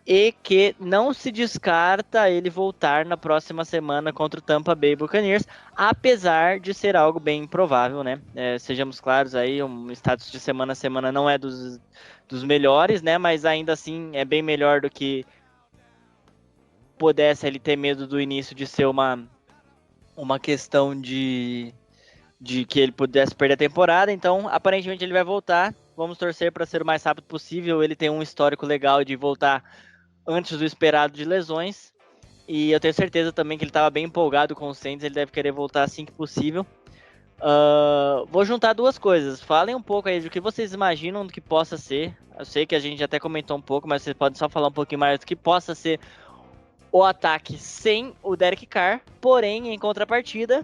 e que não se descarta ele voltar na próxima semana contra o Tampa Bay Buccaneers, apesar de ser algo bem improvável, né? Sejamos claros aí, um status de semana a semana não é dos melhores, né? Mas ainda assim é bem melhor do que pudesse ele ter medo do início de ser uma questão de que ele pudesse perder a temporada. Então, aparentemente ele vai voltar. Vamos torcer para ser o mais rápido possível. Ele tem um histórico legal de voltar antes do esperado de lesões, e eu tenho certeza também que ele estava bem empolgado com o Saints, ele deve querer voltar assim que possível. Vou juntar duas coisas. Falem um pouco aí do que vocês imaginam do que possa ser. Eu sei que a gente até comentou um pouco, mas vocês podem só falar um pouquinho mais do que possa ser o ataque sem o Derek Carr. Porém, em contrapartida,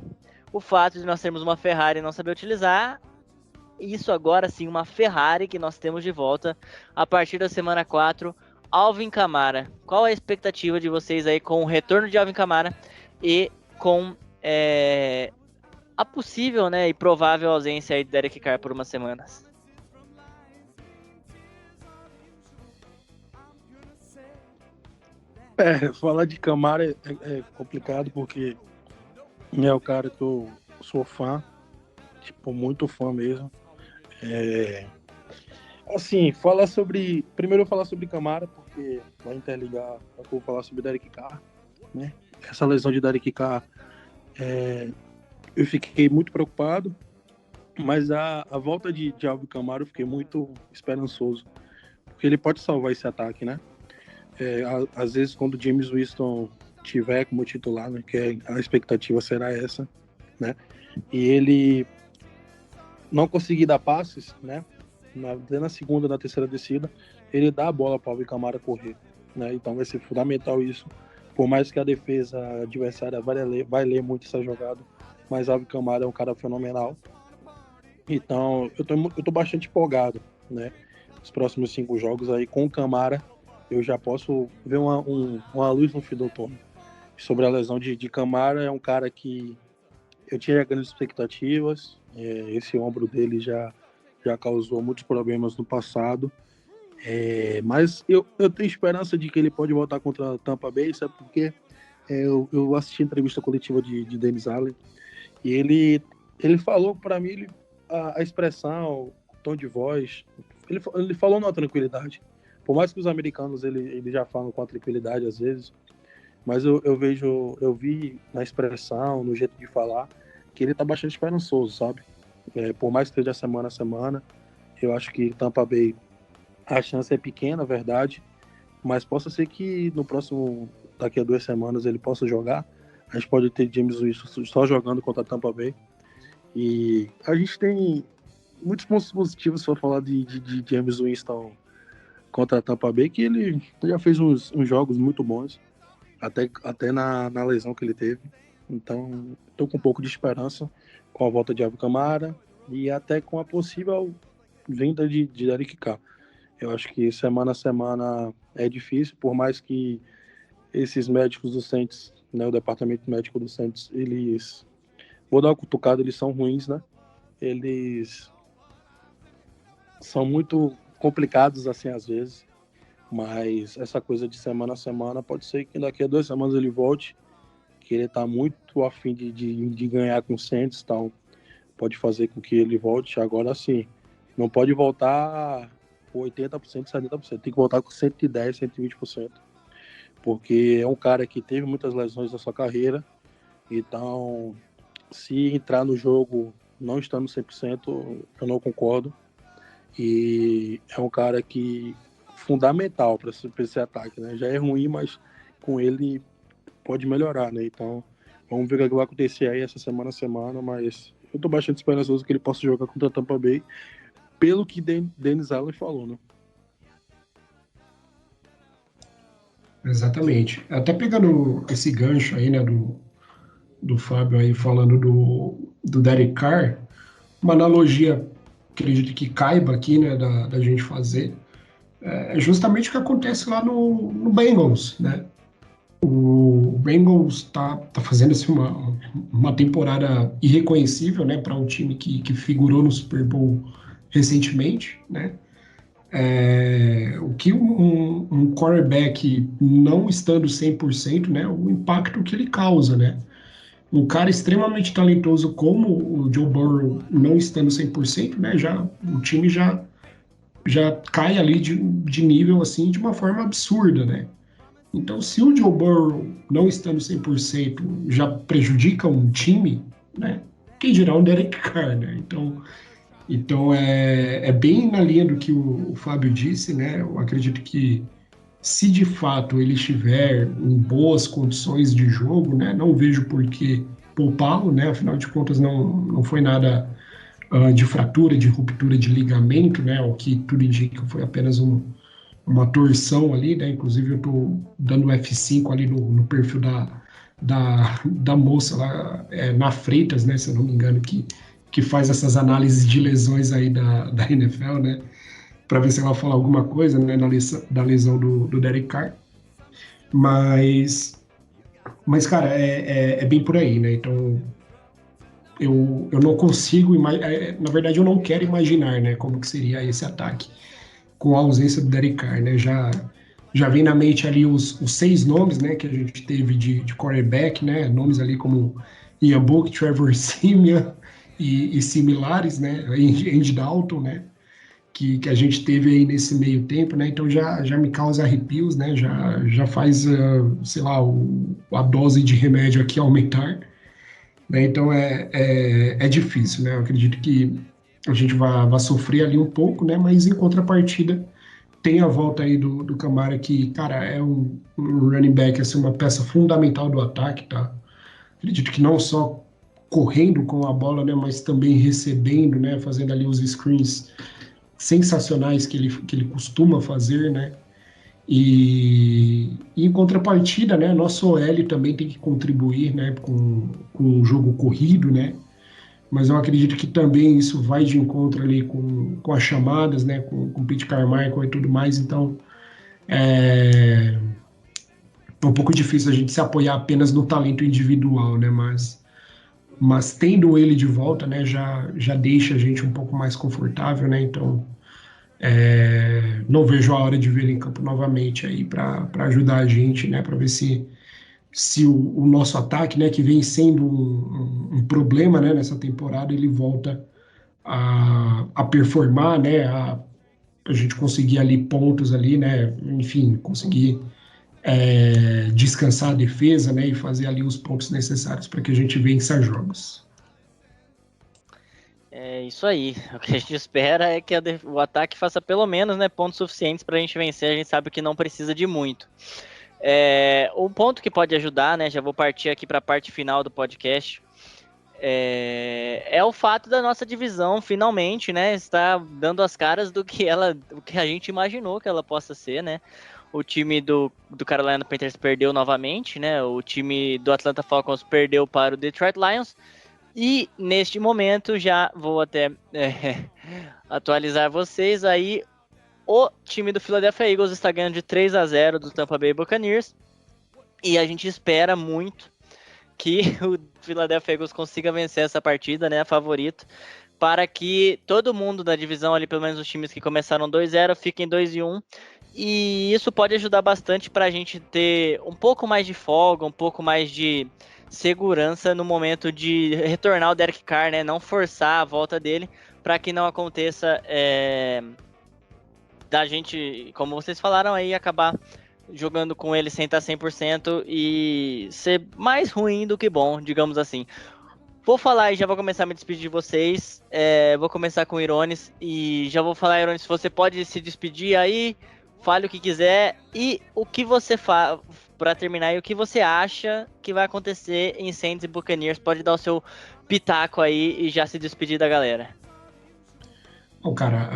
o fato de nós termos uma Ferrari e não saber utilizar, isso agora sim, uma Ferrari que nós temos de volta a partir da semana 4, Alvin Kamara. Qual a expectativa de vocês aí com o retorno de Alvin Kamara e com a possível, né, e provável ausência aí de Derek Carr por umas semanas? Falar de Kamara é complicado porque é o cara que eu sou fã, tipo, muito fã mesmo. Assim, primeiro eu falar sobre Kamara, porque vai interligar, eu vou falar sobre Derek Carr, né? Essa lesão de Derek Carr, eu fiquei muito preocupado, mas a volta de Alvin Kamara eu fiquei muito esperançoso, porque ele pode salvar esse ataque, né? Às vezes quando o James Winston tiver como titular, né, que a expectativa será essa, né? E ele não conseguir dar passes, né? Na segunda, na terceira descida, ele dá a bola para o Alvin Kamara correr, né? Então vai ser fundamental isso. Por mais que a defesa adversária vai ler muito essa jogada, mas Alvin Kamara é um cara fenomenal. Então eu tô bastante empolgado, né? Os próximos 5 jogos aí com o Kamara, eu já posso ver uma luz no fim do outono. Sobre a lesão de Kamara, é um cara que eu tinha grandes expectativas. Esse ombro dele já causou muitos problemas no passado. Mas eu tenho esperança de que ele pode voltar contra a Tampa Bay, sabe por quê? Eu assisti a entrevista coletiva de Dennis Allen, e ele falou para mim a expressão, o tom de voz, ele falou numa tranquilidade. Por mais que os americanos ele já falam com a tranquilidade às vezes, mas eu vi na expressão, no jeito de falar, que ele tá bastante esperançoso, sabe? Por mais que esteja semana a semana, eu acho que Tampa Bay, a chance é pequena, verdade, mas possa ser que no próximo, daqui a 2 semanas, ele possa jogar. A gente pode ter James Winston só jogando contra a Tampa Bay. E a gente tem muitos pontos positivos para falar de James Winston contra a Tampa Bay, que ele já fez uns jogos muito bons, até na lesão que ele teve. Então, estou com um pouco de esperança com a volta de Alvin Kamara e até com a possível vinda de Derek Carr. Eu acho que semana a semana é difícil, por mais que esses médicos do Saints, né, o departamento médico do Saints, eles, vou dar uma cutucada, eles são ruins, né? Eles são muito complicados assim às vezes, mas essa coisa de semana a semana pode ser que daqui a 2 semanas ele volte, que ele está muito a fim de ganhar com o Saints, então pode fazer com que ele volte. Agora sim, não pode voltar com 80%, 70%, tem que voltar com 110%, 120%, porque é um cara que teve muitas lesões na sua carreira, então se entrar no jogo não estando 100%, eu não concordo, e é um cara que fundamental para esse ataque, né? Já é ruim, mas com ele pode melhorar, né? Então vamos ver o que vai acontecer aí essa semana a semana, mas eu tô bastante esperançoso que ele possa jogar contra a Tampa Bay, pelo que Dennis Allen falou, né? Exatamente. Até pegando esse gancho aí, né, do Fábio aí falando do Derek Carr, uma analogia acredito que caiba aqui, né, da gente fazer, é justamente o que acontece lá no Bengals, né? O Bengals tá fazendo assim, uma temporada irreconhecível, né, para um time que figurou no Super Bowl recentemente, né? O que um quarterback não estando 100%, né, o impacto que ele causa, né? Um cara extremamente talentoso como o Joe Burrow não estando 100%, né, o time já cai ali de nível assim de uma forma absurda, né? Então, se o Joe Burrow não estando 100% já prejudica um time, né? Quem dirá um Derek Carr, né? Então é bem na linha do que o Fábio disse, né? Eu acredito que se de fato ele estiver em boas condições de jogo, né? Não vejo por que poupá-lo, né? Afinal de contas, não foi nada de fratura, de ruptura de ligamento, né? O que tudo indica foi apenas uma torção ali, né? Inclusive eu tô dando F5 ali no perfil da moça lá, na Freitas, né? Se eu não me engano, que faz essas análises de lesões aí da NFL, né? Para ver se ela fala alguma coisa, né? Da lesão do Derek Carr. Mas cara, é bem por aí, né? Então eu não consigo, na verdade eu não quero imaginar, né? Como que seria esse ataque com a ausência do Derek Carr, né? Já vem na mente ali os 6 nomes, né, que a gente teve de quarterback, né? Nomes ali como Ian Book, Trevor Siemian e similares, né? Andy Dalton, né? Que a gente teve aí nesse meio tempo, né? Então já me causa arrepios, né? Já faz, sei lá, a dose de remédio aqui aumentar, né? Então é difícil, né? Eu acredito que a gente vai sofrer ali um pouco, né? Mas em contrapartida tem a volta aí do Kamara, que, cara, é um running back, assim, uma peça fundamental do ataque, tá? Acredito que não só correndo com a bola, né? Mas também recebendo, né? Fazendo ali os screens sensacionais que ele costuma fazer, né? E em contrapartida, né? Nosso OL também tem que contribuir, né? Com o jogo corrido, né? Mas eu acredito que também isso vai de encontro ali com as chamadas, né, com o Pete Carmichael e tudo mais, então é um pouco difícil a gente se apoiar apenas no talento individual, né, mas tendo ele de volta, né, já deixa a gente um pouco mais confortável, né, então não vejo a hora de ver ele em campo novamente aí para ajudar a gente, né, para ver se o nosso ataque, né, que vem sendo um problema, né, nessa temporada, ele volta a performar, né, a gente conseguir ali pontos ali, né, enfim, conseguir descansar a defesa, né, e fazer ali os pontos necessários para que a gente vença jogos. É isso aí. O que a gente espera é que o ataque faça pelo menos, né, pontos suficientes para a gente vencer. A gente sabe que não precisa de muito. Um ponto que pode ajudar, né? Já vou partir aqui para a parte final do podcast. É o fato da nossa divisão finalmente, né, estar dando as caras do que a gente imaginou que ela possa ser, né? O time do Carolina Panthers perdeu novamente, né? O time do Atlanta Falcons perdeu para o Detroit Lions. E neste momento já vou até atualizar vocês aí. O time do Philadelphia Eagles está ganhando de 3-0 do Tampa Bay Buccaneers. E a gente espera muito que o Philadelphia Eagles consiga vencer essa partida, né, favorito, para que todo mundo da divisão ali, pelo menos os times que começaram 2-0, fiquem 2-1. E isso pode ajudar bastante para a gente ter um pouco mais de folga, um pouco mais de segurança no momento de retornar o Derek Carr, né, não forçar a volta dele, para que não aconteça da gente, como vocês falaram aí, acabar jogando com ele sem estar 100% e ser mais ruim do que bom, digamos assim. Vou falar e já vou começar a me despedir de vocês. Vou começar com o Irones e já vou falar, Irones, se você pode se despedir aí, fale o que quiser e o que você faz para terminar e o que você acha que vai acontecer em Saints e Buccaneers. Pode dar o seu pitaco aí e já se despedir da galera. Bom, cara,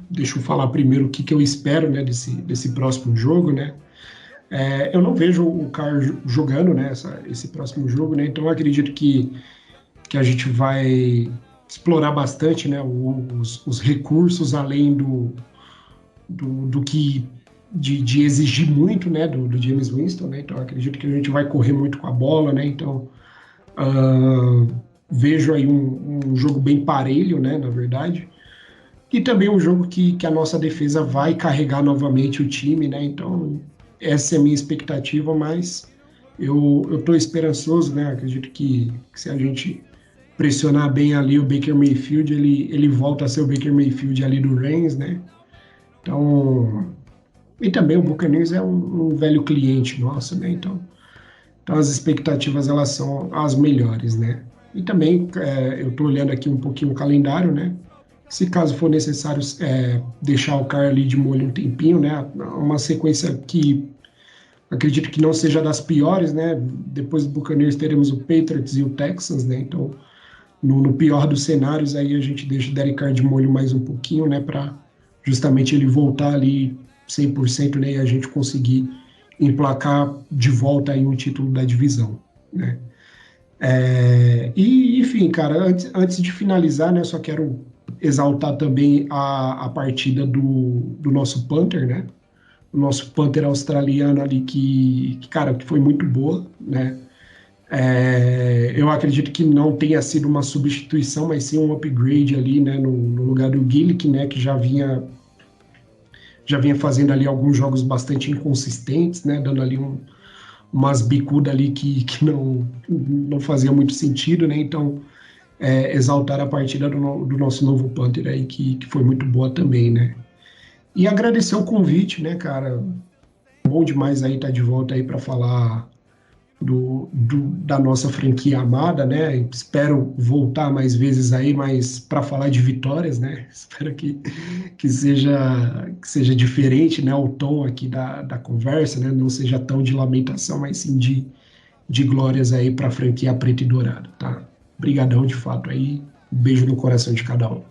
deixa eu falar primeiro o que eu espero, né, desse próximo jogo, né? Eu não vejo o Carr jogando, né, esse próximo jogo, né? Então eu acredito que a gente vai explorar bastante, né, os recursos além do que de exigir muito, né, do James Winston, né? Então acredito que a gente vai correr muito com a bola, né? Então vejo aí um jogo bem parelho, né, na verdade. E também um jogo que a nossa defesa vai carregar novamente o time, né? Então, essa é a minha expectativa, mas eu estou esperançoso, né? Acredito que se a gente pressionar bem ali o Baker Mayfield, ele volta a ser o Baker Mayfield ali do Rams, né? Então, e também o Buccaneers é um velho cliente nosso, né? Então as expectativas, elas são as melhores, né? E também eu estou olhando aqui um pouquinho o calendário, né? Se caso for necessário deixar o cara ali de molho um tempinho, né? Uma sequência que acredito que não seja das piores, né? Depois do Buccaneers teremos o Patriots e o Texans, né? Então, no pior dos cenários, aí a gente deixa o Derek Carr de molho mais um pouquinho, né? Para justamente ele voltar ali 100%, né? E a gente conseguir emplacar de volta aí um título da divisão, né? E, enfim, cara, antes de finalizar, né? Só quero exaltar também a partida do nosso punter, né? O nosso punter australiano ali cara, que foi muito boa, né? Eu acredito que não tenha sido uma substituição, mas sim um upgrade ali, né? No lugar do Gillick, né? Que já vinha fazendo ali alguns jogos bastante inconsistentes, né? Dando ali umas bicudas ali que não fazia muito sentido, né? Então, exaltar a partida do nosso novo punter aí, que foi muito boa também, né? E agradecer o convite, né, cara? Bom demais aí estar de volta aí para falar da nossa franquia amada, né? Espero voltar mais vezes aí, mas para falar de vitórias, né? Espero que seja diferente, né? O tom aqui da conversa, né? Não seja tão de lamentação, mas sim de glórias aí para a franquia preta e dourada, tá? Obrigadão de fato aí. Um beijo no coração de cada um.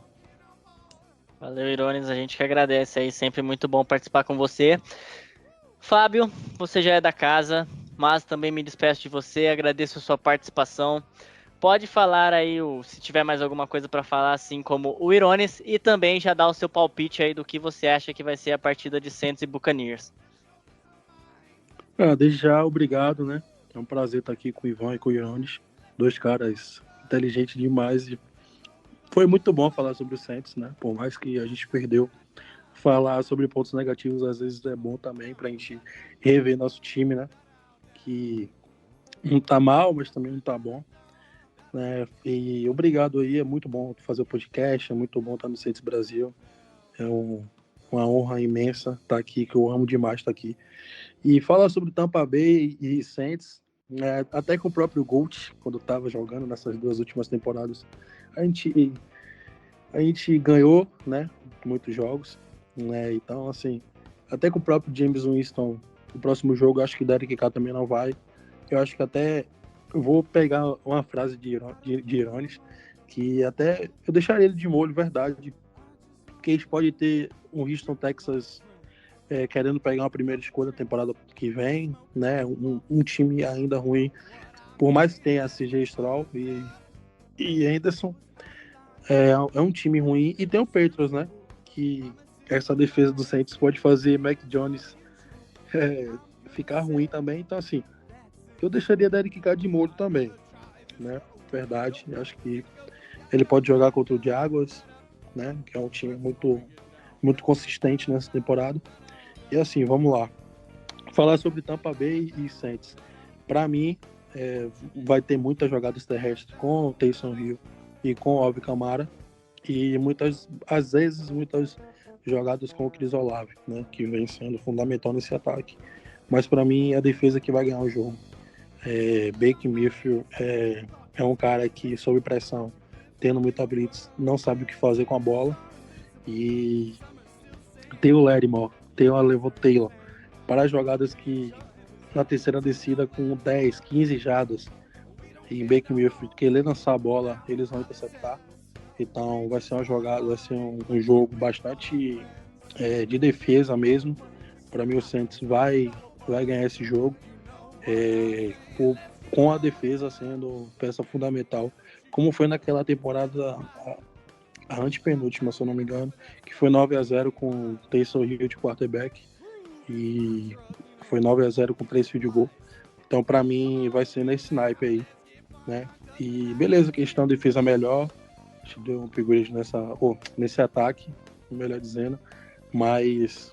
Valeu, Irones, a gente que agradece aí, sempre muito bom participar com você. Fábio, você já é da casa, mas também me despeço de você, agradeço a sua participação. Pode falar aí, se tiver mais alguma coisa para falar, assim como o Irones, e também já dar o seu palpite aí do que você acha que vai ser a partida de Saints e Buccaneers. Desde já, obrigado, né? É um prazer estar aqui com o Ivan e com o Irones, dois caras inteligentes demais. E foi muito bom falar sobre o Saints, né? Por mais que a gente perdeu, falar sobre pontos negativos às vezes é bom também pra gente rever nosso time, né? Que não tá mal, mas também não tá bom, né? E obrigado aí, é muito bom fazer o podcast, é muito bom estar no Saints Brasil. É uma honra imensa estar aqui, que eu amo demais estar aqui. E falar sobre Tampa Bay e Saints, né? Até com o próprio Gold, quando estava jogando nessas duas últimas temporadas, a gente ganhou, né? Muitos jogos, né? Então, assim, até com o próprio James Winston, o próximo jogo, acho que o Derek Carr também não vai. Eu acho que até eu vou pegar uma frase de Irones, que até eu deixaria ele de molho, verdade, porque a gente pode ter um Houston, Texas querendo pegar uma primeira escolha na temporada que vem, né? Um time ainda ruim, por mais que tenha CJ Stroud e Anderson, é um time ruim, e tem o Patriots, né? Que essa defesa do Saints pode fazer Mac Jones ficar ruim também. Então, assim, eu deixaria Derek Carr de molho também, né? Verdade, acho que ele pode jogar contra o Jaguars, né? Que é um time muito, muito consistente nessa temporada. E assim, vamos lá. Falar sobre Tampa Bay e Saints. Para mim, vai ter muitas jogadas terrestres com o Taysom Hill e com o Alvin Kamara. E às vezes, muitas jogadas com o Chris Olave, né? Que vem sendo fundamental nesse ataque. Mas para mim, é a defesa que vai ganhar o jogo. Baker Mayfield é um cara que, sob pressão, tendo muita blitz, não sabe o que fazer com a bola. E tem o Lattimore, tem o Alevon Taylor para jogadas que na terceira descida com 10, 15 jardas em Baker Mayfield, que ele lançar a bola, eles vão interceptar. Então vai ser uma jogada, vai ser um jogo bastante de defesa mesmo. Para mim o Saints vai ganhar esse jogo com a defesa sendo peça fundamental como foi naquela temporada, a antepenúltima, se eu não me engano, que foi 9-0 com o Taysom Hill de quarterback, e foi 9-0 com 3 field goal. Então, para mim, vai ser nesse naipe aí, né? E beleza, questão de defesa melhor, a gente deu um upgrade nesse ataque, melhor dizendo, mas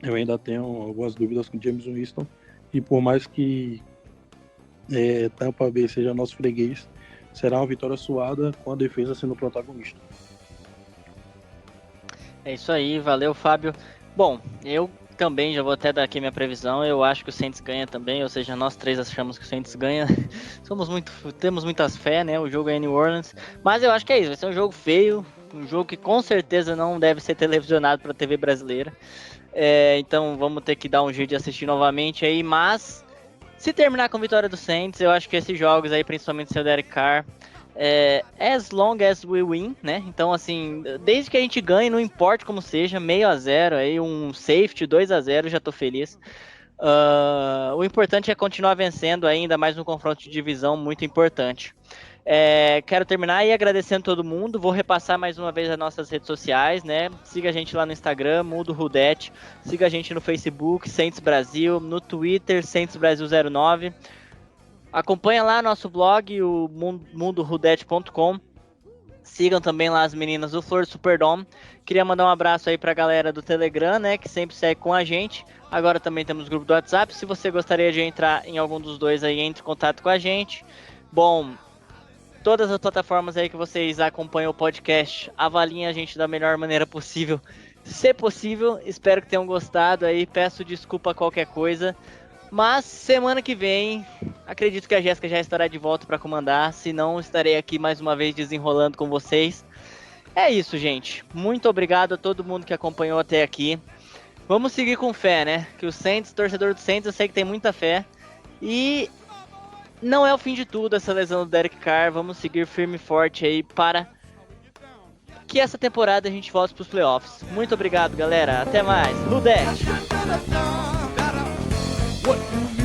eu ainda tenho algumas dúvidas com o James Winston, e por mais que Tampa Bay seja nosso freguês, será uma vitória suada com a defesa sendo protagonista. É isso aí, valeu, Fábio. Bom, eu também já vou até dar aqui minha previsão. Eu acho que o Saints ganha também, ou seja, nós três achamos que o Saints ganha. Temos muitas fé, né? O jogo é em New Orleans, mas eu acho que é isso. Vai ser um jogo feio, um jogo que com certeza não deve ser televisionado para a TV brasileira. Então vamos ter que dar um jeito de assistir novamente aí, mas se terminar com a vitória do Saints, eu acho que esses jogos aí, principalmente seu Derek Carr, as long as we win, né? Então, assim, desde que a gente ganhe, não importa como seja, 0-0, aí um safety, 2-0, já tô feliz. O importante é continuar vencendo ainda mais um confronto de divisão muito importante. Quero terminar aí agradecendo todo mundo. Vou repassar mais uma vez as nossas redes sociais, né? Siga a gente lá no Instagram, Mundo Rudete. Siga a gente no Facebook, Saints Brasil. No Twitter, Saints Brasil 09. Acompanha lá nosso blog, o mundorudete.com. Sigam também lá as meninas do Flor Superdome. Queria mandar um abraço aí pra galera do Telegram, né, que sempre segue com a gente. Agora também temos grupo do WhatsApp. Se você gostaria de entrar em algum dos dois aí, entre em contato com a gente. Bom, todas as plataformas aí que vocês acompanham o podcast, avaliem a gente da melhor maneira possível. Se possível, espero que tenham gostado aí. Peço desculpa qualquer coisa. Mas semana que vem, acredito que a Jéssica já estará de volta para comandar. Se não, estarei aqui mais uma vez desenrolando com vocês. É isso, gente. Muito obrigado a todo mundo que acompanhou até aqui. Vamos seguir com fé, né? Que o Saints, torcedor do Saints, eu sei que tem muita fé. E não é o fim de tudo essa lesão do Derek Carr. Vamos seguir firme e forte aí para que essa temporada a gente volte para os playoffs. Muito obrigado, galera. Até mais. Ludete! What you need.